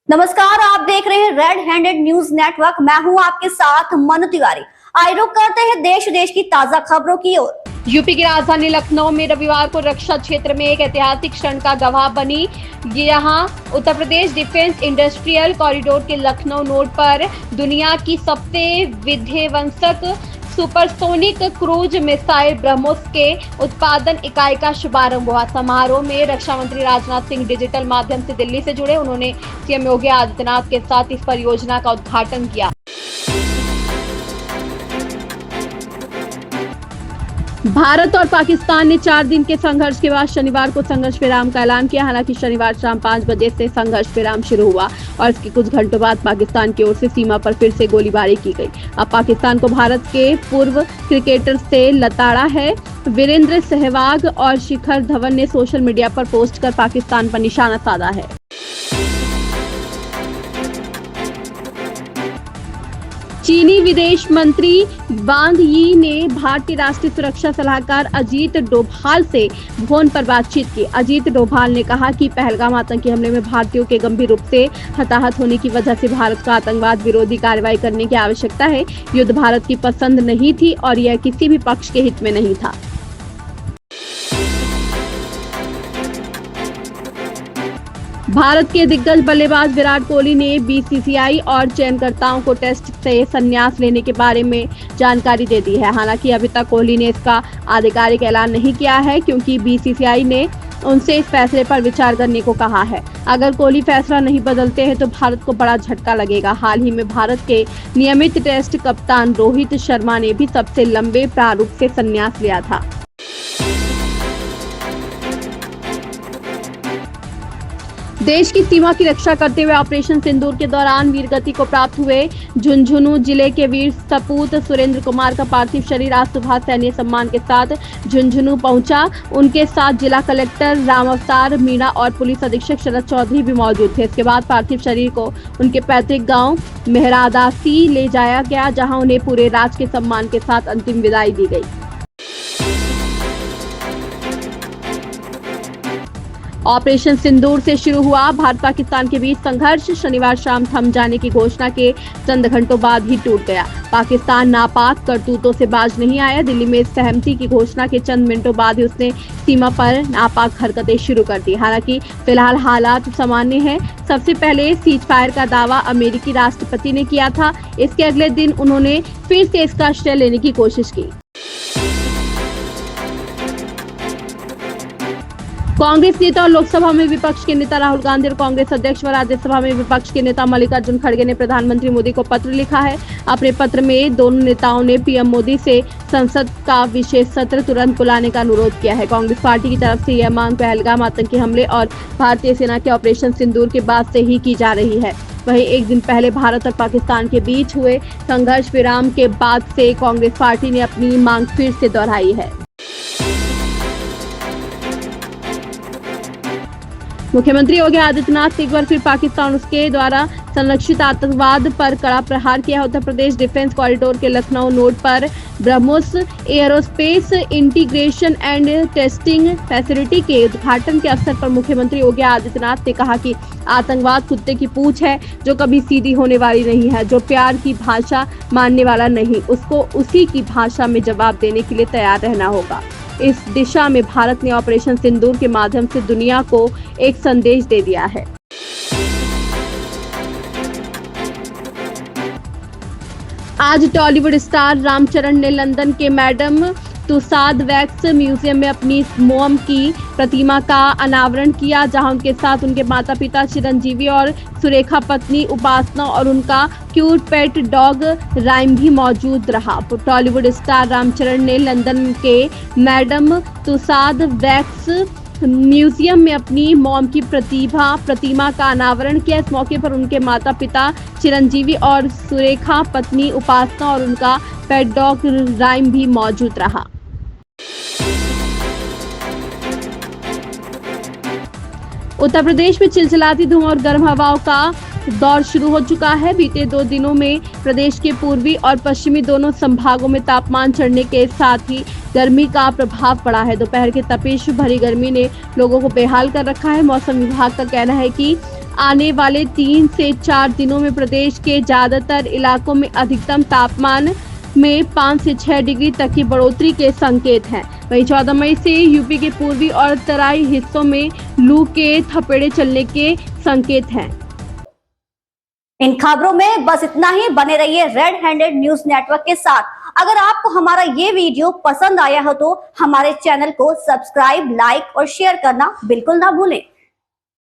नमस्कार, आप देख रहे हैं रेड हैंडेड न्यूज नेटवर्क। मैं हूं आपके साथ मनु तिवारी। आइए रुक करते हैं देश विदेश की ताजा खबरों की ओर। यूपी की राजधानी लखनऊ में रविवार को रक्षा क्षेत्र में एक ऐतिहासिक क्षण का गवाह बनी। यहां Uttar Pradesh defence industrial corridor के लखनऊ नोड पर दुनिया की सबसे विध्वंसक सुपरसोनिक क्रूज मिसाइल ब्रह्मोस के उत्पादन इकाई का शुभारंभ हुआ। समारोह में रक्षा मंत्री राजनाथ सिंह डिजिटल माध्यम से दिल्ली से जुड़े। उन्होंने सीएम योगी आदित्यनाथ के साथ इस परियोजना का उद्घाटन किया। भारत और पाकिस्तान ने 4 दिन के संघर्ष के बाद शनिवार को संघर्ष विराम का ऐलान किया। हालांकि शनिवार शाम 5 बजे से संघर्ष विराम शुरू हुआ और इसके कुछ घंटों बाद पाकिस्तान की ओर से सीमा पर फिर से गोलीबारी की गई। अब पाकिस्तान को भारत के पूर्व क्रिकेटर से लताड़ा है। वीरेंद्र सहवाग और शिखर धवन ने सोशल मीडिया पर पोस्ट कर पाकिस्तान पर निशाना साधा है। चीनी विदेश मंत्री वांग यी ने भारतीय राष्ट्रीय सुरक्षा सलाहकार अजीत डोभाल से फोन पर बातचीत की। अजीत डोभाल ने कहा कि पहलगाम आतंकी हमले में भारतीयों के गंभीर रूप से हताहत होने की वजह से भारत को आतंकवाद विरोधी कार्रवाई करने की आवश्यकता है। युद्ध भारत की पसंद नहीं थी और यह किसी भी पक्ष के हित में नहीं था। भारत के दिग्गज बल्लेबाज विराट कोहली ने बीसीसीआई और चयनकर्ताओं को टेस्ट से संन्यास लेने के बारे में जानकारी दे दी है। हालांकि अभी तक कोहली ने इसका आधिकारिक ऐलान नहीं किया है, क्योंकि बीसीसीआई ने उनसे इस फैसले पर विचार करने को कहा है। अगर कोहली फैसला नहीं बदलते हैं तो भारत को बड़ा झटका लगेगा। हाल ही में भारत के नियमित टेस्ट कप्तान रोहित शर्मा ने भी सबसे लंबे प्रारूप से संन्यास लिया था। देश की सीमा की रक्षा करते हुए ऑपरेशन सिंदूर के दौरान वीरगति को प्राप्त हुए झुंझुनू जिले के वीर सपूत सुरेंद्र कुमार का पार्थिव शरीर आज सुबह सैन्य सम्मान के साथ झुंझुनू पहुंचा। उनके साथ जिला कलेक्टर राम अवतार मीणा और पुलिस अधीक्षक शरद चौधरी भी मौजूद थे। इसके बाद पार्थिव शरीर को उनके पैतृक गांव मेहरादासी ले जाया गया, जहां उन्हें पूरे राज के सम्मान के साथ अंतिम विदाई दी गई। ऑपरेशन सिंदूर से शुरू हुआ भारत पाकिस्तान के बीच संघर्ष शनिवार शाम थम जाने की घोषणा के चंद घंटों बाद ही टूट गया। पाकिस्तान नापाक करतूतों से बाज नहीं आया। दिल्ली में सहमति की घोषणा के चंद मिनटों बाद ही उसने सीमा पर नापाक हरकतें शुरू कर दी। हालांकि फिलहाल हालात सामान्य हैं। सबसे पहले सीज फायर का दावा अमेरिकी राष्ट्रपति ने किया था। इसके अगले दिन उन्होंने फिर से इसका श्रेय लेने की कोशिश की। कांग्रेस नेता और लोकसभा में विपक्ष के नेता राहुल गांधी और कांग्रेस अध्यक्ष व राज्यसभा में विपक्ष के नेता मल्लिकार्जुन खड़गे ने प्रधानमंत्री मोदी को पत्र लिखा है। अपने पत्र में दोनों नेताओं ने पीएम मोदी से संसद का विशेष सत्र तुरंत बुलाने का अनुरोध किया है। कांग्रेस पार्टी की तरफ से यह मांग पहलगाम आतंकी हमले और भारतीय सेना के ऑपरेशन सिंदूर के बाद से ही की जा रही है। वहीं एक दिन पहले भारत और पाकिस्तान के बीच हुए संघर्ष विराम के बाद से कांग्रेस पार्टी ने अपनी मांग फिर से दोहराई है। मुख्यमंत्री योगी आदित्यनाथ ने एक बार फिर पाकिस्तान उसके द्वारा संरक्षित आतंकवाद पर कड़ा प्रहार किया। उत्तर प्रदेश डिफेंस कॉरिडोर के लखनऊ नोड पर BrahMos aerospace integration and testing facility के उद्घाटन के अवसर पर मुख्यमंत्री योगी आदित्यनाथ ने कहा कि आतंकवाद कुत्ते की पूंछ है, जो कभी सीधी होने वाली नहीं है। जो प्यार की भाषा मानने वाला नहीं, उसको उसी की भाषा में जवाब देने के लिए तैयार रहना होगा। इस दिशा में भारत ने ऑपरेशन सिंदूर के माध्यम से दुनिया को एक संदेश दे दिया है। आज टॉलीवुड स्टार रामचरण ने लंदन के मैडम तुसाद वैक्स म्यूजियम में अपनी मोम की प्रतिमा का अनावरण किया, जहां उनके साथ उनके माता पिता चिरंजीवी और सुरेखा पत्नी उपासना और उनका क्यूट पेट डॉग राइम भी मौजूद रहा। टॉलीवुड स्टार रामचरण ने लंदन के मैडम तुसाद वैक्स म्यूजियम में अपनी मॉम की प्रतिमा का अनावरण किया। इस मौके पर उनके माता पिता चिरंजीवी और सुरेखा पत्नी उपासना और उनका पेट डॉग राइम भी मौजूद रहा। उत्तर प्रदेश में चिलचिलाती धूप और गर्म हवाओं का दौर शुरू हो चुका है। बीते 2 दिनों में प्रदेश के पूर्वी और पश्चिमी दोनों संभागों में तापमान चढ़ने के साथ ही गर्मी का प्रभाव पड़ा है। दोपहर की तपिश भरी गर्मी ने लोगों को बेहाल कर रखा है। मौसम विभाग का कहना है कि आने वाले 3 से 4 दिनों में प्रदेश के ज्यादातर इलाकों में अधिकतम तापमान में 5 से 6 डिग्री तक की बढ़ोतरी के संकेत हैं। वहीं 14 मई से यूपी के पूर्वी और तराई हिस्सों में लू के थपेड़े चलने के संकेत हैं। इन खबरों में बस इतना ही। बने रहिए रेड हैंडेड न्यूज नेटवर्क के साथ। अगर आपको हमारा ये वीडियो पसंद आया हो तो हमारे चैनल को सब्सक्राइब, लाइक और शेयर करना बिल्कुल ना भूलें।